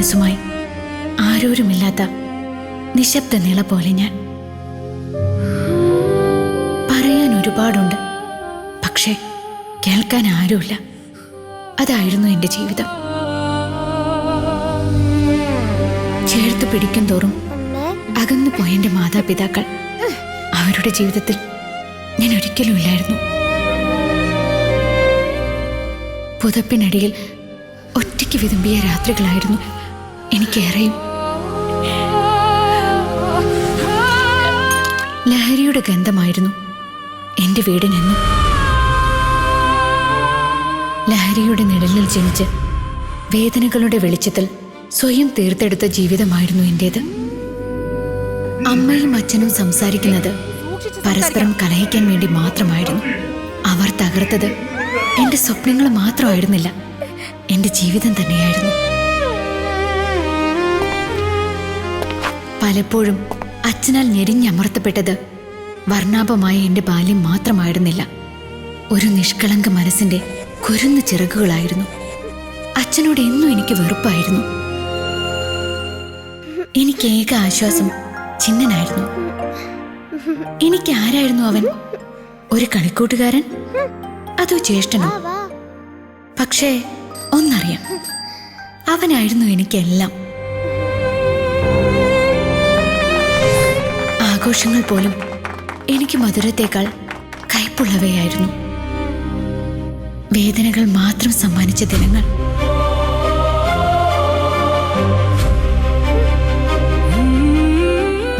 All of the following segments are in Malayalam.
മനസ്സുമായി ആരോരുമില്ലാത്ത നിശബ്ദ നിള പോലെ ഞാൻ. പറയാൻ ഒരുപാടുണ്ട്, പക്ഷേ കേൾക്കാൻ ആരുമില്ല. അതായിരുന്നു എൻ്റെ ജീവിതം. ചേർത്ത് പിടിക്കും തോറും അകന്നു പോയ എൻ്റെ മാതാപിതാക്കൾ, അവരുടെ ജീവിതത്തിൽ ഞാൻ ഒരിക്കലും ഇല്ലായിരുന്നു. പുതപ്പിനടിയിൽ ഒറ്റയ്ക്ക് വിതുമ്പിയ രാത്രികളായിരുന്നു എനിക്കേറെയും. ലഹരിയുടെ ഗന്ധമായിരുന്നു എൻ്റെ വീടിനെന്നും. ലഹരിയുടെ നിഴലിൽ ജനിച്ച് വേദനകളുടെ വെളിച്ചത്തിൽ സ്വയം തീർത്തെടുത്ത ജീവിതമായിരുന്നു എൻ്റേത്. അമ്മയും അച്ഛനും സംസാരിക്കുന്നത് പരസ്പരം കലഹിക്കാൻ വേണ്ടി മാത്രമായിരുന്നു. അവർ തകർത്തത് എൻ്റെ സ്വപ്നങ്ങൾ മാത്രമായിരുന്നില്ല, എൻ്റെ ജീവിതം തന്നെയായിരുന്നു. പലപ്പോഴും അച്ഛനാൽ ഞെരിഞ്ഞമർത്തപ്പെട്ടത് വർണ്ണാഭമായ എൻ്റെ ബാല്യം മാത്രമായിരുന്നില്ല, ഒരു നിഷ്കളങ്ക മനസ്സിൻ്റെ കുരുന്നു ചിറകുകളായിരുന്നു. അച്ഛനോട് എന്നും എനിക്ക് വെറുപ്പായിരുന്നു. എനിക്ക് ഏക ആശ്വാസം ചിന്നനായിരുന്നു. എനിക്ക് ആരായിരുന്നു അവൻ? ഒരു കളിക്കൂട്ടുകാരൻ, അതോ ജ്യേഷ്ഠനോ? പക്ഷേ ഒന്നറിയാം, അവനായിരുന്നു എനിക്കെല്ലാം. ആഘോഷങ്ങൾ പോലും എനിക്ക് മധുരത്തേക്കാൾ കയ്പുള്ളവയായിരുന്നു. വേദനകൾ മാത്രം സമ്മാനിച്ച ദിനങ്ങൾ.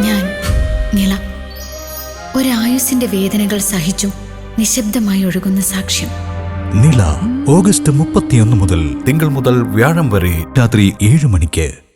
ഞാൻ നിള, ഒരായുസിന്റെ വേദനകൾ സഹിച്ചും നിശബ്ദമായി ഒഴുകുന്ന സാക്ഷ്യം. നിള, ഓഗസ്റ്റ് 31 മുതൽ തിങ്കൾ മുതൽ വ്യാഴം വരെ രാത്രി 7 മണിക്ക്.